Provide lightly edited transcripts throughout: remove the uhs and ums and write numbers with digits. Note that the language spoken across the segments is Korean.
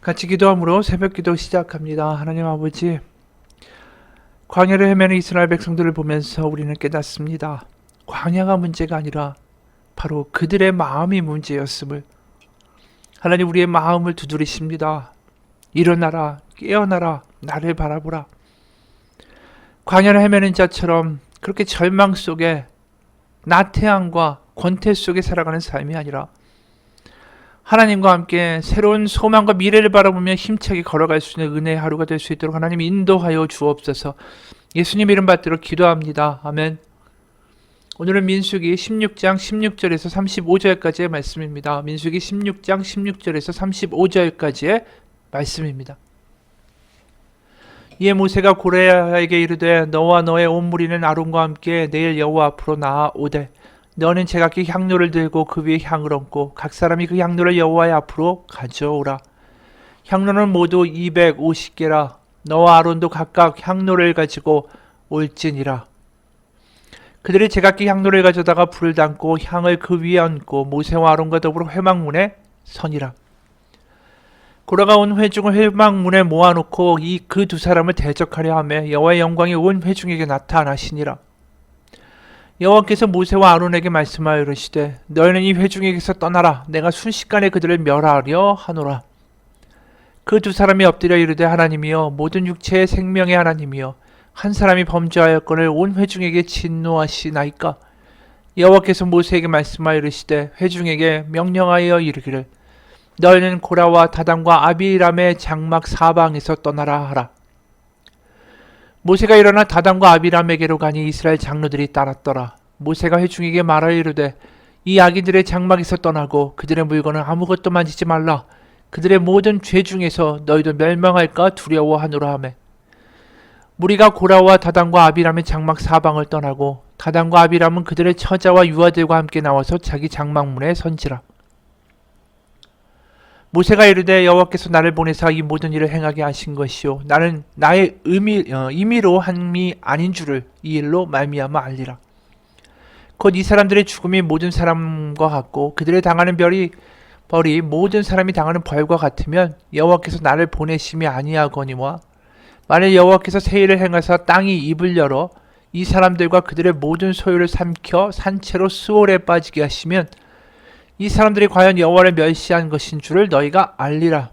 같이 기도함으로 새벽기도 시작합니다. 하나님 아버지, 광야를 헤매는 이스라엘 백성들을 보면서 우리는 깨닫습니다. 광야가 문제가 아니라 바로 그들의 마음이 문제였음을. 하나님, 우리의 마음을 두드리십니다. 일어나라, 깨어나라, 나를 바라보라. 광야를 헤매는 자처럼 그렇게 절망 속에 나태함과 권태 속에 살아가는 삶이 아니라 하나님과 함께 새로운 소망과 미래를 바라보며 힘차게 걸어갈 수 있는 은혜의 하루가 될 수 있도록 하나님 인도하여 주옵소서. 예수님 이름 받들어 기도합니다. 아멘. 오늘은 민수기 16장 16절에서 35절까지의 말씀입니다. 민수기 16장 16절에서 35절까지의 말씀입니다. 이에 모세가 고레야에게 이르되 너와 너의 온 무리는 아론과 함께 내일 여호와 앞으로 나아오되 너는 제각기 향로를 들고 그 위에 향을 얹고 각 사람이 그 향로를 여호와의 앞으로 가져오라. 향로는 모두 250개라. 너와 아론도 각각 향로를 가지고 올지니라. 그들이 제각기 향로를 가져다가 불을 담고 향을 그 위에 얹고 모세와 아론과 더불어 회막문에 서니라. 고라가 온 회중을 회막문에 모아놓고 이 그 두 사람을 대적하려 하며 여호와의 영광이 온 회중에게 나타나시니라. 여호와께서 모세와 아론에게 말씀하여 이르시되 너희는 이 회중에게서 떠나라. 내가 순식간에 그들을 멸하려 하노라. 그 두 사람이 엎드려 이르되 하나님이여 모든 육체의 생명의 하나님이여 한 사람이 범죄하였거늘 온 회중에게 진노하시나이까. 여호와께서 모세에게 말씀하여 이르시되 회중에게 명령하여 이르기를 너희는 고라와 다단과 아비람의 장막 사방에서 떠나라 하라. 모세가 일어나 다단과 아비람에게로 가니 이스라엘 장로들이 따랐더라. 모세가 회중에게 말하여 이르되 이 악인들의 장막에서 떠나고 그들의 물건은 아무것도 만지지 말라. 그들의 모든 죄 중에서 너희도 멸망할까 두려워하노라 하매 무리가 고라와 다단과 아비람의 장막 사방을 떠나고 다단과 아비람은 그들의 처자와 유아들과 함께 나와서 자기 장막문에 선지라. 모세가 이르되 여호와께서 나를 보내사 이 모든 일을 행하게 하신 것이요 나는 나의 임의로 함이 아닌 줄을 이 일로 말미암아 알리라. 곧 이 사람들의 죽음이 모든 사람과 같고 그들의 당하는 벌이 모든 사람이 당하는 벌과 같으면 여호와께서 나를 보내심이 아니하거니와 만일 여호와께서 새 일을 행하사 땅이 입을 열어 이 사람들과 그들의 모든 소유를 삼켜 산채로 수월에 빠지게 하시면 이 사람들이 과연 여호와를 멸시한 것인 줄을 너희가 알리라.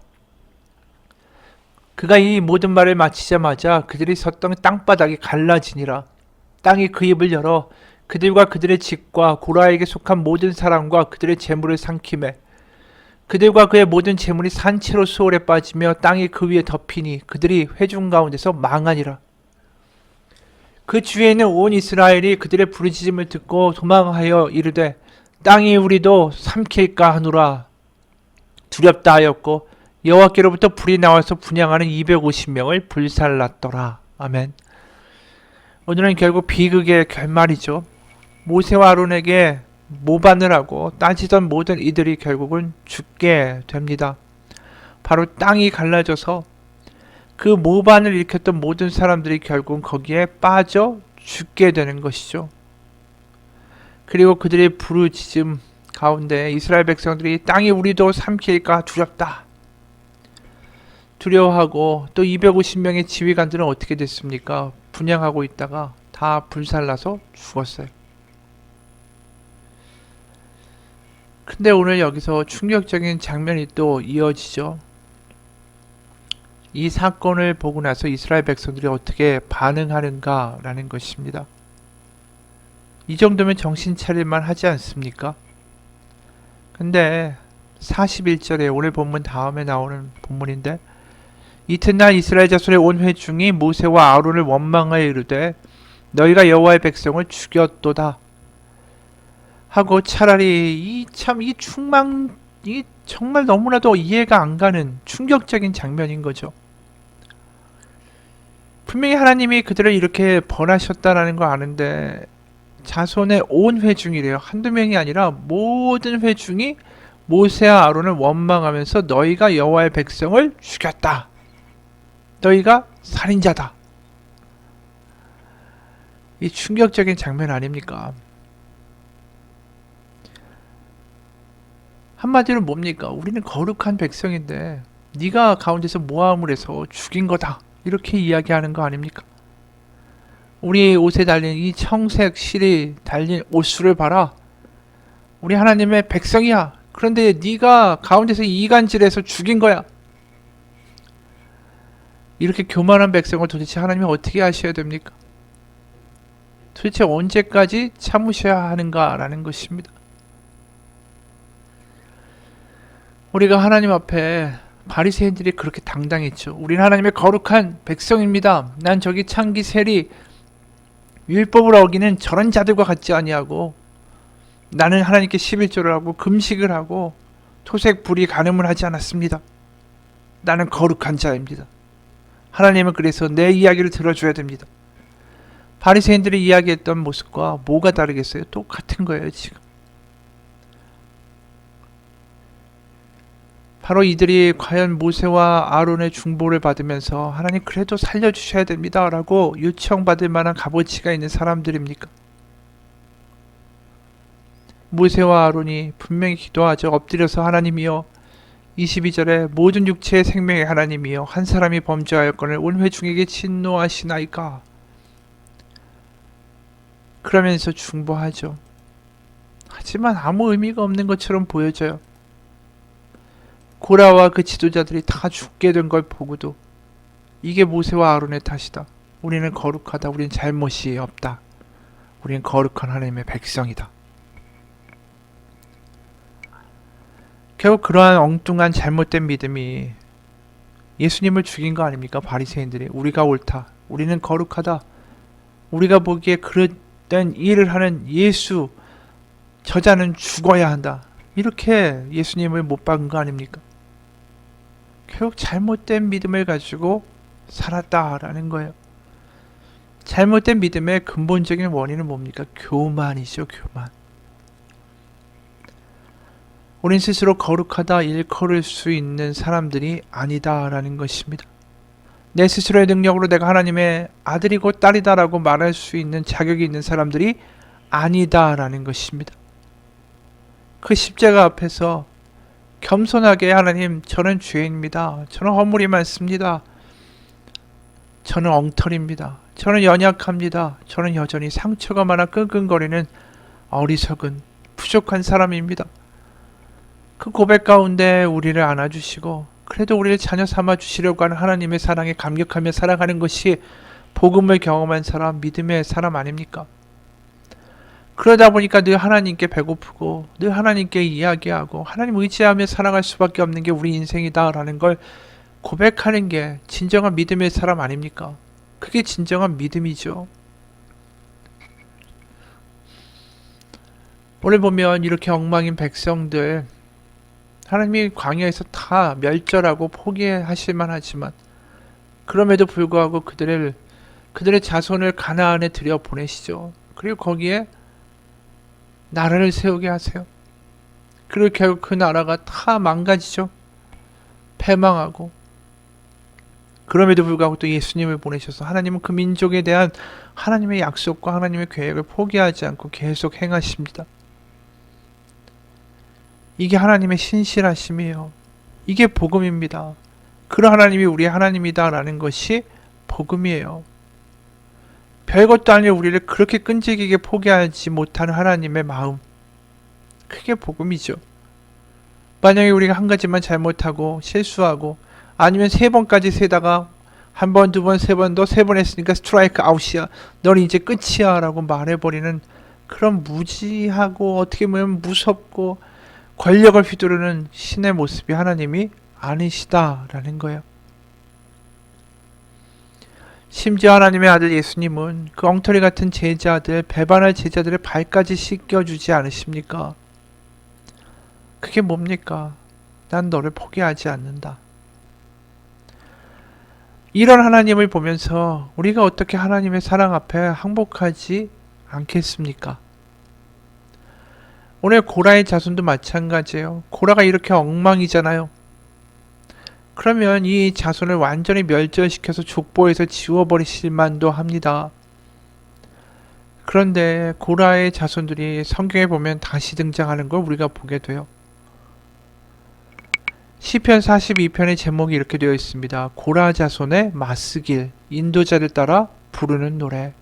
그가 이 모든 말을 마치자마자 그들이 섰던 땅바닥이 갈라지니라. 땅이 그 입을 열어 그들과 그들의 집과 고라에게 속한 모든 사람과 그들의 재물을 삼키매 그들과 그의 모든 재물이 산채로 수월에 빠지며 땅이 그 위에 덮이니 그들이 회중 가운데서 망하니라. 그 주위에 있는 온 이스라엘이 그들의 부르짖음을 듣고 도망하여 이르되 땅이 우리도 삼킬까 하노라. 두렵다 하였고 여호와께로부터 불이 나와서 분향하는 250명을 불살랐더라. 아멘. 오늘은 결국 비극의 결말이죠. 모세와 아론에게 모반을 하고 따지던 모든 이들이 결국은 죽게 됩니다. 바로 땅이 갈라져서 그 모반을 일으켰던 모든 사람들이 결국은 거기에 빠져 죽게 되는 것이죠. 그리고 그들의 부르짖음 가운데 이스라엘 백성들이 땅이 우리도 삼킬까 두렵다. 두려워하고 또 250명의 지휘관들은 어떻게 됐습니까? 분향하고 있다가 다 불살라서 죽었어요. 근데 오늘 여기서 충격적인 장면이 또 이어지죠. 이 사건을 보고 나서 이스라엘 백성들이 어떻게 반응하는가라는 것입니다. 이 정도면 정신 차릴만 하지 않습니까? 근데 41절에 오늘 본문 다음에 나오는 본문인데 이튿날 이스라엘 자손의 온 회중이 모세와 아론을 원망하여 이르되 너희가 여호와의 백성을 죽였도다 하고 차라리 이 정말 너무나도 이해가 안 가는 충격적인 장면인 거죠. 분명히 하나님이 그들을 이렇게 벌하셨다라는 걸 아는데 자손의 온 회중이래요. 한두 명이 아니라 모든 회중이 모세와 아론을 원망하면서 너희가 여호와의 백성을 죽였다. 너희가 살인자다. 이 충격적인 장면 아닙니까? 한마디로 뭡니까? 우리는 거룩한 백성인데 네가 가운데서 모함을 해서 죽인 거다. 이렇게 이야기하는 거 아닙니까? 우리 옷에 달린 이 청색 실이 달린 옷수를 봐라. 우리 하나님의 백성이야. 그런데 네가 가운데서 이간질해서 죽인 거야. 이렇게 교만한 백성을 도대체 하나님이 어떻게 하셔야 됩니까? 도대체 언제까지 참으셔야 하는가라는 것입니다. 우리가 하나님 앞에 바리새인들이 그렇게 당당했죠. 우리는 하나님의 거룩한 백성입니다. 난 저기 창기 세리 율법을 어기는 저런 자들과 같지 아니하고 나는 하나님께 11조를 하고 금식을 하고 토색 불이 간음을 하지 않았습니다. 나는 거룩한 자입니다. 하나님은 그래서 내 이야기를 들어줘야 됩니다. 바리새인들이 이야기했던 모습과 뭐가 다르겠어요? 똑같은 거예요, 지금. 바로 이들이 과연 모세와 아론의 중보를 받으면서 하나님 그래도 살려주셔야 됩니다 라고 요청받을 만한 값어치가 있는 사람들입니까? 모세와 아론이 분명히 기도하죠. 엎드려서 하나님이여 22절에 모든 육체의 생명의 하나님이여 한 사람이 범죄하였거늘 온 회중에게 진노하시나이까. 그러면서 중보하죠. 하지만 아무 의미가 없는 것처럼 보여져요. 고라와 그 지도자들이 다 죽게 된 걸 보고도 이게 모세와 아론의 탓이다. 우리는 거룩하다. 우리는 잘못이 없다. 우리는 거룩한 하나님의 백성이다. 결국 그러한 엉뚱한 잘못된 믿음이 예수님을 죽인 거 아닙니까? 바리새인들이 우리가 옳다. 우리는 거룩하다. 우리가 보기에 그릇된 일을 하는 예수 저자는 죽어야 한다. 이렇게 예수님을 못 박은 거 아닙니까? 결국 잘못된 믿음을 가지고 살았다라는 거예요. 잘못된 믿음의 근본적인 원인은 뭡니까? 교만이죠, 교만. 우린 스스로 거룩하다 일컬을 수 있는 사람들이 아니다라는 것입니다. 내 스스로의 능력으로 내가 하나님의 아들이고 딸이다라고 말할 수 있는 자격이 있는 사람들이 아니다라는 것입니다. 그 십자가 앞에서 겸손하게 하나님 저는 죄인입니다. 저는 허물이 많습니다. 저는 엉터리입니다. 저는 연약합니다. 저는 여전히 상처가 많아 끙끙거리는 어리석은 부족한 사람입니다. 그 고백 가운데 우리를 안아주시고 그래도 우리를 자녀 삼아 주시려고 하는 하나님의 사랑에 감격하며 살아가는 것이 복음을 경험한 사람, 믿음의 사람 아닙니까? 그러다 보니까 늘 하나님께 배고프고 늘 하나님께 이야기하고 하나님 의지하며 살아갈 수밖에 없는 게 우리 인생이다라는 걸 고백하는 게 진정한 믿음의 사람 아닙니까? 그게 진정한 믿음이죠. 오늘 보면 이렇게 엉망인 백성들 하나님이 광야에서 다 멸절하고 포기하실만 하지만 그럼에도 불구하고 그들의 자손을 가나안에 들여 보내시죠. 그리고 거기에 나라를 세우게 하세요. 그리고 결국 그 나라가 다 망가지죠. 패망하고. 그럼에도 불구하고 또 예수님을 보내셔서 하나님은 그 민족에 대한 하나님의 약속과 하나님의 계획을 포기하지 않고 계속 행하십니다. 이게 하나님의 신실하심이에요. 이게 복음입니다. 그런 하나님이 우리의 하나님이다라는 것이 복음이에요. 별것도 아닌 우리를 그렇게 끈질기게 포기하지 못하는 하나님의 마음. 그게 복음이죠. 만약에 우리가 한 가지만 잘못하고 실수하고 아니면 3번까지 세다가 한 번, 두 번, 세 번, 너 3번 했으니까 스트라이크 아웃이야. 넌 이제 끝이야 라고 말해버리는 그런 무지하고 어떻게 보면 무섭고 권력을 휘두르는 신의 모습이 하나님이 아니시다라는 거예요. 심지어 하나님의 아들 예수님은 그 엉터리 같은 제자들, 배반할 제자들의 발까지 씻겨주지 않으십니까? 그게 뭡니까? 난 너를 포기하지 않는다. 이런 하나님을 보면서 우리가 어떻게 하나님의 사랑 앞에 항복하지 않겠습니까? 오늘 고라의 자손도 마찬가지예요. 고라가 이렇게 엉망이잖아요. 그러면 이 자손을 완전히 멸절시켜서 족보에서 지워버리실 만도 합니다. 그런데 고라의 자손들이 성경에 보면 다시 등장하는 걸 우리가 보게 돼요. 시편 42편의 제목이 이렇게 되어 있습니다. 고라 자손의 마스길, 인도자를 따라 부르는 노래.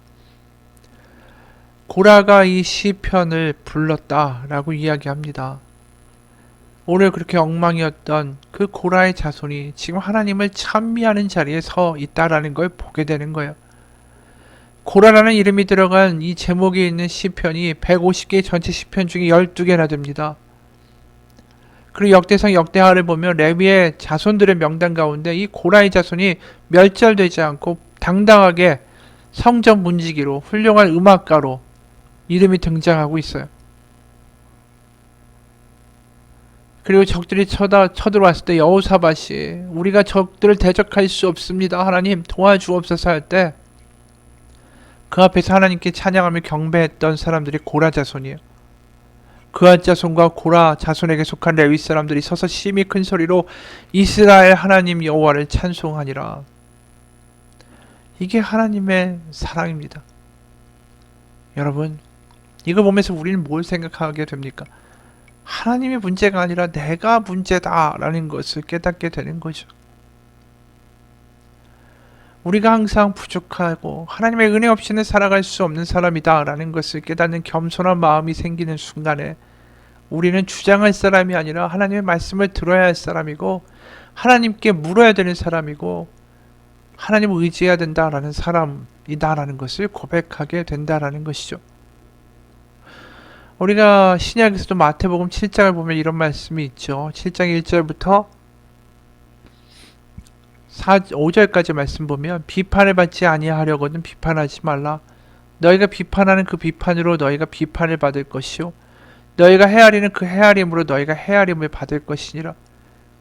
고라가 이 시편을 불렀다라고 이야기합니다. 오늘 그렇게 엉망이었던 그 고라의 자손이 지금 하나님을 찬미하는 자리에 서 있다라는 걸 보게 되는 거예요. 고라라는 이름이 들어간 이 제목에 있는 시편이 150개의 전체 시편 중에 12개나 됩니다. 그리고 역대상 역대하를 보면 레위의 자손들의 명단 가운데 이 고라의 자손이 멸절되지 않고 당당하게 성전 문지기로 훌륭한 음악가로 이름이 등장하고 있어요. 그리고 적들이 쳐들어왔을 때 여호사밧이 우리가 적들을 대적할 수 없습니다. 하나님 도와주옵소서 할 때 그 앞에서 하나님께 찬양하며 경배했던 사람들이 고라 자손이에요. 그앗 자손과 고라 자손에게 속한 레위 사람들이 서서 심히 큰 소리로 이스라엘 하나님 여호와를 찬송하니라. 이게 하나님의 사랑입니다. 여러분, 이거 보면서 우리는 뭘 생각하게 됩니까? 하나님의 문제가 아니라 내가 문제다라는 것을 깨닫게 되는 거죠. 우리가 항상 부족하고 하나님의 은혜 없이는 살아갈 수 없는 사람이다라는 것을 깨닫는 겸손한 마음이 생기는 순간에 우리는 주장할 사람이 아니라 하나님의 말씀을 들어야 할 사람이고 하나님께 물어야 되는 사람이고 하나님을 의지해야 된다라는 사람이다라는 것을 고백하게 된다라는 것이죠. 우리가 신약에서도 마태복음 7장을 보면 이런 말씀이 있죠. 7장 1절부터 5절까지 말씀 보면 비판을 받지 아니하려거든 비판하지 말라. 너희가 비판하는 그 비판으로 너희가 비판을 받을 것이요 너희가 헤아리는 그 헤아림으로 너희가 헤아림을 받을 것이니라.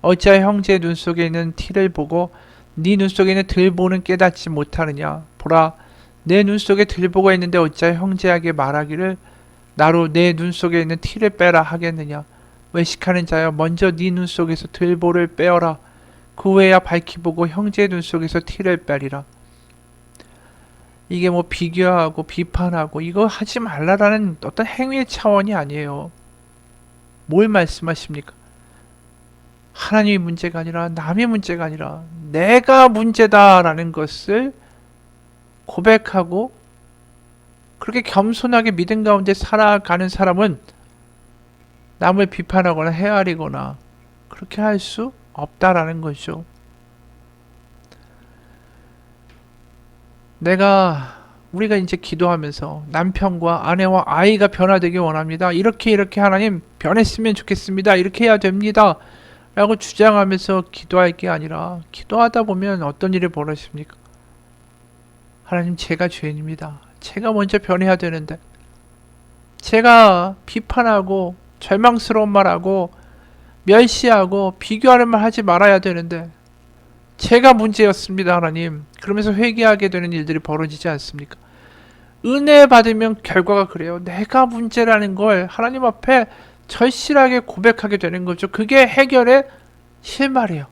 어찌하여 형제의 눈 속에 있는 티를 보고 네 눈 속에 있는 들보는 깨닫지 못하느냐. 보라, 내 눈 속에 들보가 있는데 어찌하여 형제에게 말하기를 나로 내 눈 속에 있는 티를 빼라 하겠느냐. 외식하는 자여, 먼저 네 눈 속에서 들보를 빼어라. 그 후에야 밝히 보고 형제의 눈 속에서 티를 빼리라. 이게 뭐 비교하고 비판하고 이거 하지 말라라는 어떤 행위의 차원이 아니에요. 뭘 말씀하십니까? 하나님의 문제가 아니라 남의 문제가 아니라 내가 문제다라는 것을 고백하고 그렇게 겸손하게 믿음 가운데 살아가는 사람은 남을 비판하거나 헤아리거나 그렇게 할 수 없다라는 거죠. 우리가 이제 기도하면서 남편과 아내와 아이가 변화되길 원합니다. 이렇게 하나님 변했으면 좋겠습니다. 이렇게 해야 됩니다. 라고 주장하면서 기도할 게 아니라 기도하다 보면 어떤 일이 벌어집니까? 하나님, 제가 죄인입니다. 제가 먼저 변해야 되는데 제가 비판하고 절망스러운 말하고 멸시하고 비교하는 말 하지 말아야 되는데 제가 문제였습니다. 하나님. 그러면서 회개하게 되는 일들이 벌어지지 않습니까? 은혜 받으면 결과가 그래요. 내가 문제라는 걸 하나님 앞에 절실하게 고백하게 되는 거죠. 그게 해결의 실마리예요.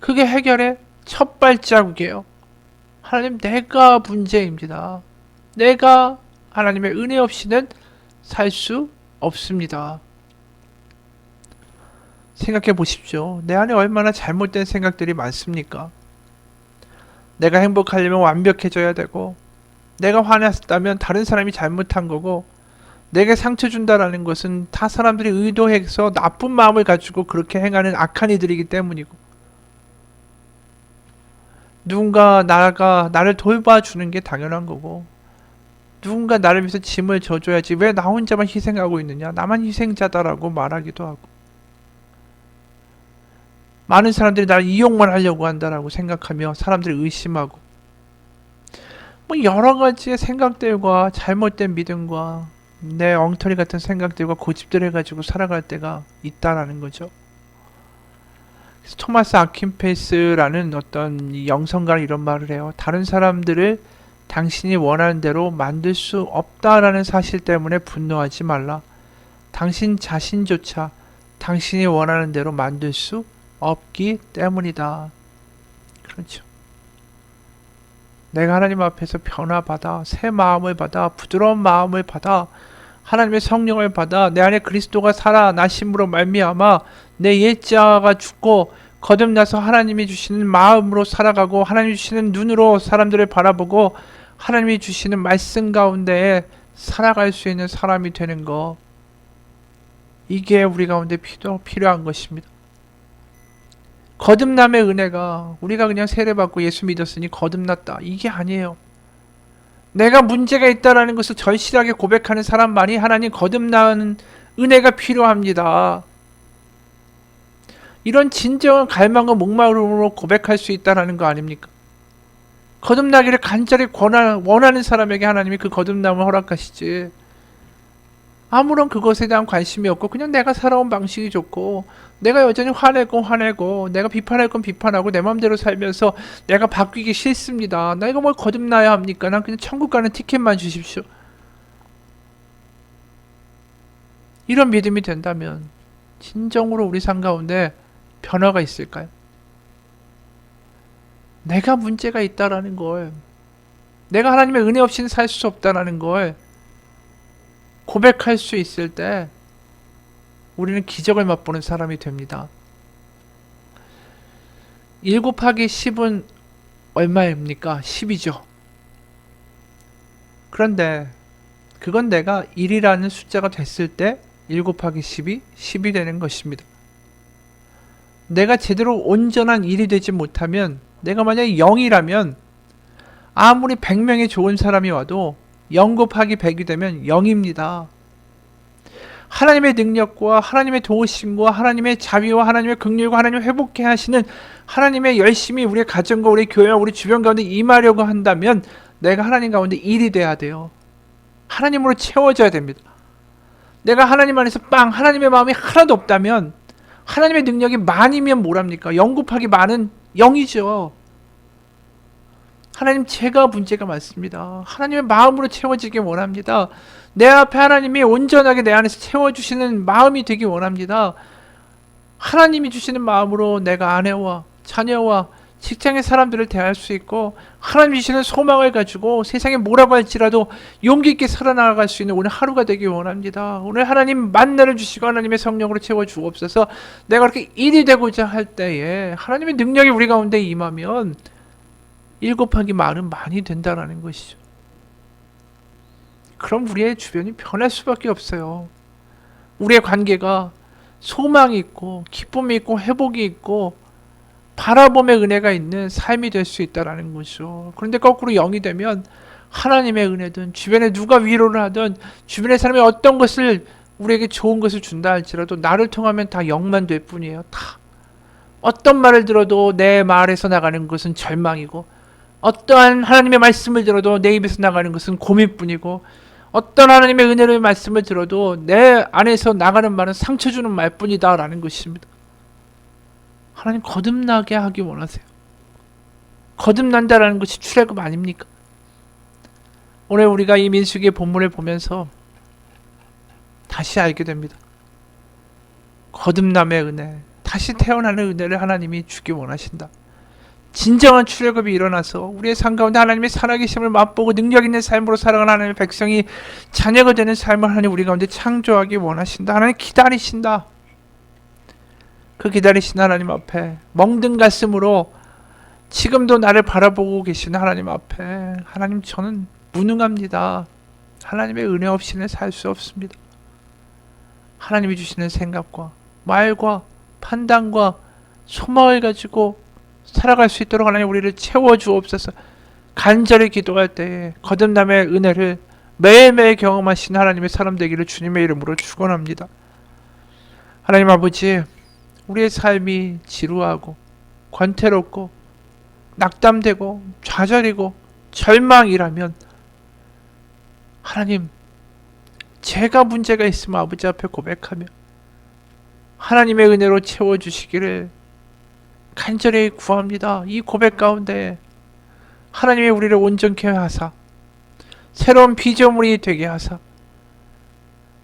그게 해결의 첫 발자국이에요. 하나님, 내가 문제입니다. 내가 하나님의 은혜 없이는 살 수 없습니다. 생각해 보십시오. 내 안에 얼마나 잘못된 생각들이 많습니까? 내가 행복하려면 완벽해져야 되고 내가 화났다면 다른 사람이 잘못한 거고 내게 상처 준다라는 것은 타 사람들이 의도해서 나쁜 마음을 가지고 그렇게 행하는 악한 이들이기 때문이고 누군가 나를 돌봐주는 게 당연한 거고 누군가 나를 위해서 짐을 져줘야지 왜 나 혼자만 희생하고 있느냐, 나만 희생자다라고 말하기도 하고 많은 사람들이 나를 이용만 하려고 한다라고 생각하며 사람들을 의심하고 뭐 여러 가지의 생각들과 잘못된 믿음과 내 엉터리 같은 생각들과 고집들을 가지고 살아갈 때가 있다라는 거죠. 그래서 토마스 아킨페스라는 어떤 영성가는 이런 말을 해요. 다른 사람들을 당신이 원하는 대로 만들 수 없다라는 사실 때문에 분노하지 말라. 당신 자신조차 당신이 원하는 대로 만들 수 없기 때문이다. 그렇죠. 내가 하나님 앞에서 변화받아 새 마음을 받아 부드러운 마음을 받아 하나님의 성령을 받아 내 안에 그리스도가 살아나심으로 말미암아 내 옛자가 죽고 거듭나서 하나님이 주시는 마음으로 살아가고 하나님이 주시는 눈으로 사람들을 바라보고 하나님이 주시는 말씀 가운데에 살아갈 수 있는 사람이 되는 거, 이게 우리 가운데 필요한 것입니다. 거듭남의 은혜가 우리가 그냥 세례받고 예수 믿었으니 거듭났다, 이게 아니에요. 내가 문제가 있다라는 것을 절실하게 고백하는 사람만이 하나님 거듭나는 은혜가 필요합니다. 이런 진정한 갈망과 목마름으로 고백할 수 있다라는 거 아닙니까? 거듭나기를 간절히 원하는 사람에게 하나님이 그 거듭남을 허락하시지, 아무런 그것에 대한 관심이 없고 그냥 내가 살아온 방식이 좋고 내가 여전히 화내고 내가 비판할 건 비판하고 내 마음대로 살면서 내가 바뀌기 싫습니다. 나 이거 뭘 거듭나야 합니까? 난 그냥 천국 가는 티켓만 주십시오. 이런 믿음이 된다면 진정으로 우리 삶 가운데 변화가 있을까요? 내가 문제가 있다라는 걸, 내가 하나님의 은혜 없이는 살 수 없다라는 걸 고백할 수 있을 때 우리는 기적을 맛보는 사람이 됩니다. 1 곱하기 10은 얼마입니까? 10이죠. 그런데 그건 내가 1이라는 숫자가 됐을 때 1 곱하기 10이 10이 되는 것입니다. 내가 제대로 온전한 1이 되지 못하면, 내가 만약에 0이라면 아무리 100명의 좋은 사람이 와도 0 곱하기 100이 되면 0입니다. 하나님의 능력과 하나님의 도우심과 하나님의 자비와 하나님의 긍휼과 하나님의 회복케 하시는 하나님의 열심히 우리의 가정과 우리 교회와 우리 주변 가운데 임하려고 한다면 내가 하나님 가운데 1이 돼야 돼요. 하나님으로 채워져야 됩니다. 내가 하나님 안에서 하나님의 마음이 하나도 없다면, 하나님의 능력이 만이면 뭐랍니까? 0 곱하기 만은 0이죠. 하나님, 제가 문제가 많습니다. 하나님의 마음으로 채워지길 원합니다. 내 앞에 하나님이 온전하게 내 안에서 채워주시는 마음이 되길 원합니다. 하나님이 주시는 마음으로 내가 아내와 자녀와 직장의 사람들을 대할 수 있고, 하나님이 주시는 소망을 가지고 세상에 뭐라고 할지라도 용기 있게 살아나갈 수 있는 오늘 하루가 되길 원합니다. 오늘 하나님 만나를 주시고 하나님의 성령으로 채워주옵소서. 내가 그렇게 일이 되고자 할 때에 하나님의 능력이 우리 가운데 임하면 1 곱하기 만은 많이 된다라는 것이죠. 그럼 우리의 주변이 변할 수밖에 없어요. 우리의 관계가 소망이 있고 기쁨이 있고 회복이 있고 바라봄의 은혜가 있는 삶이 될 수 있다라는 거죠. 그런데 거꾸로 0이 되면 하나님의 은혜든 주변에 누가 위로를 하든 주변의 사람이 어떤 것을 우리에게 좋은 것을 준다 할지라도 나를 통하면 다 0만 될 뿐이에요. 다. 어떤 말을 들어도 내 말에서 나가는 것은 절망이고, 어떠한 하나님의 말씀을 들어도 내 입에서 나가는 것은 고민뿐이고, 어떤 하나님의 은혜의 말씀을 들어도 내 안에서 나가는 말은 상처 주는 말뿐이다 라는 것입니다. 하나님 거듭나게 하기 원하세요. 거듭난다라는 것이 출애굽 아닙니까? 오늘 우리가 이 민수기의 본문을 보면서 다시 알게 됩니다. 거듭남의 은혜, 다시 태어나는 은혜를 하나님이 주기 원하신다. 진정한 출애굽이 일어나서 우리의 삶 가운데 하나님의 살아계심을 맛보고 능력 있는 삶으로 살아가는 하나님의 백성이 자녀가 되는 삶을 하나님 우리 가운데 창조하기 원하신다. 하나님 기다리신다. 그 기다리신 하나님 앞에 멍든 가슴으로 지금도 나를 바라보고 계시는 하나님 앞에, 하나님, 저는 무능합니다. 하나님의 은혜 없이는 살 수 없습니다. 하나님이 주시는 생각과 말과 판단과 소망을 가지고 살아갈 수 있도록 하나님 우리를 채워주옵소서. 간절히 기도할 때에 거듭남의 은혜를 매일매일 경험하시는 하나님의 사람 되기를 주님의 이름으로 축원합니다. 하나님 아버지, 우리의 삶이 지루하고 권태롭고 낙담되고 좌절이고 절망이라면 하나님, 제가 문제가 있으면 아버지 앞에 고백하며 하나님의 은혜로 채워주시기를 간절히 구합니다. 이 고백 가운데 하나님이 우리를 온전케 하사 새로운 피조물이 되게 하사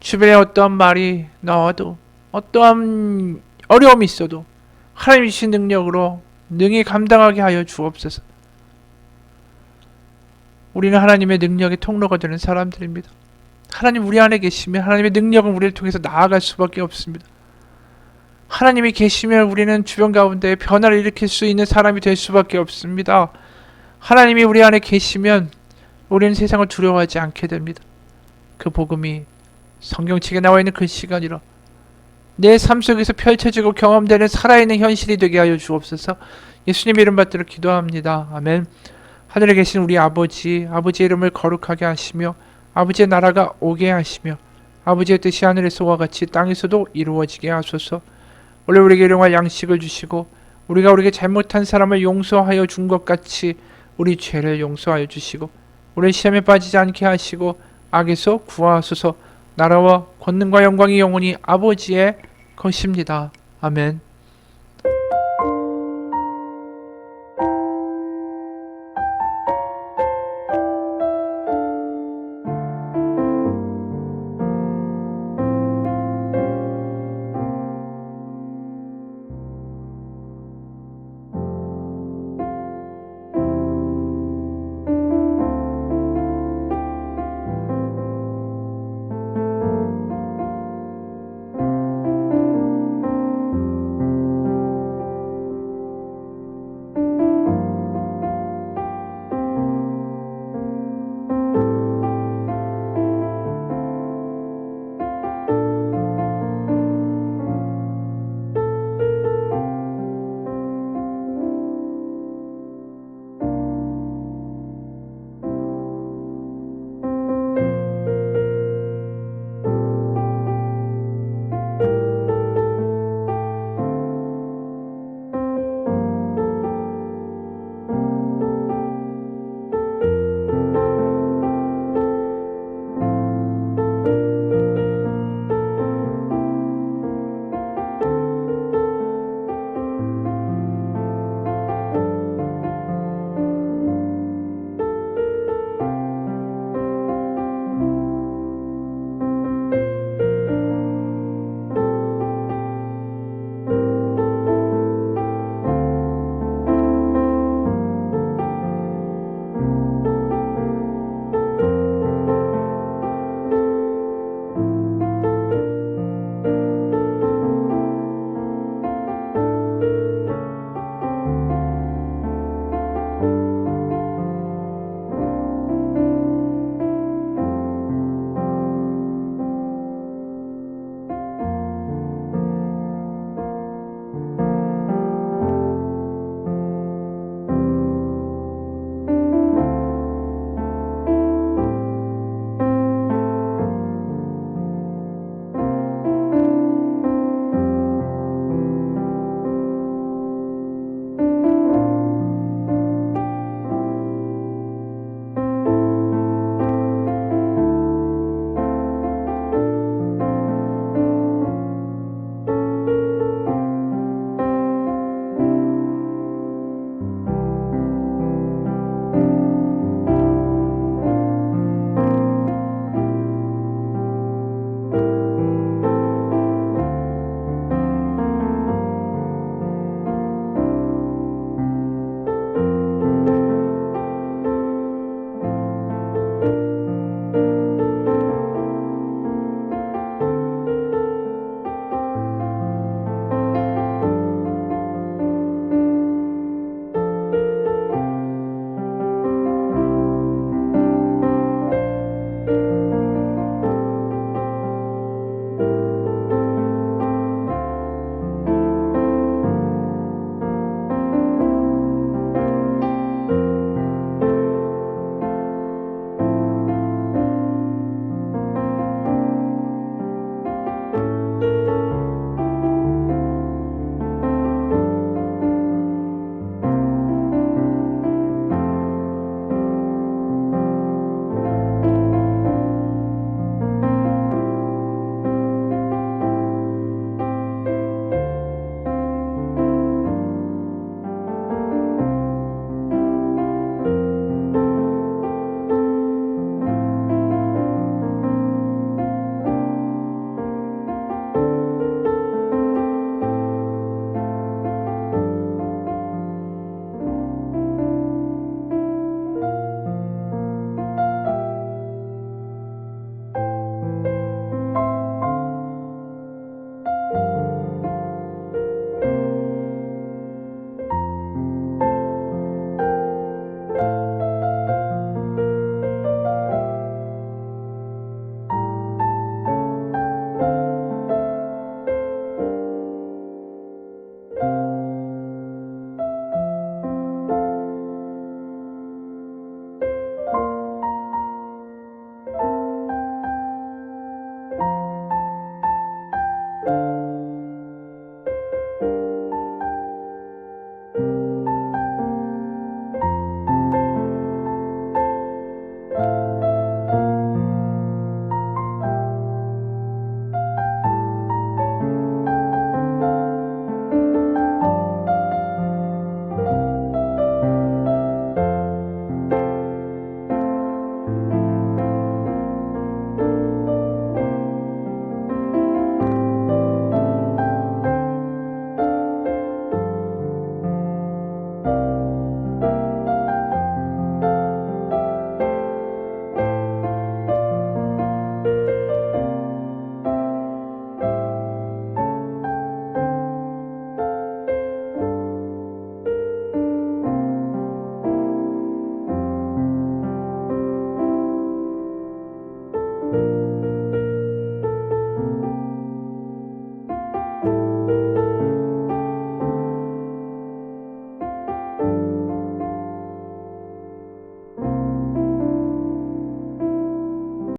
주변에 어떠한 말이 나와도 어떠한 어려움이 있어도 하나님이 주신 능력으로 능히 감당하게 하여 주옵소서. 우리는 하나님의 능력의 통로가 되는 사람들입니다. 하나님 우리 안에 계시면 하나님의 능력은 우리를 통해서 나아갈 수밖에 없습니다. 하나님이 계시면 우리는 주변 가운데 변화를 일으킬 수 있는 사람이 될 수밖에 없습니다. 하나님이 우리 안에 계시면 우리는 세상을 두려워하지 않게 됩니다. 그 복음이 성경책에 나와 있는 그 시간이라 내 삶 속에서 펼쳐지고 경험되는 살아있는 현실이 되게 하여 주옵소서. 예수님 이름 받들어 기도합니다. 아멘. 하늘에 계신 우리 아버지, 아버지의 이름을 거룩하게 하시며 아버지의 나라가 오게 하시며 아버지의 뜻이 하늘에서와 같이 땅에서도 이루어지게 하소서. 원래 우리에게 일용할 양식을 주시고 우리가 우리에게 잘못한 사람을 용서하여 준 것 같이 우리 죄를 용서하여 주시고 우리 시험에 빠지지 않게 하시고 악에서 구하소서. 나라와 권능과 영광이 영원히 아버지의 것입니다. 아멘.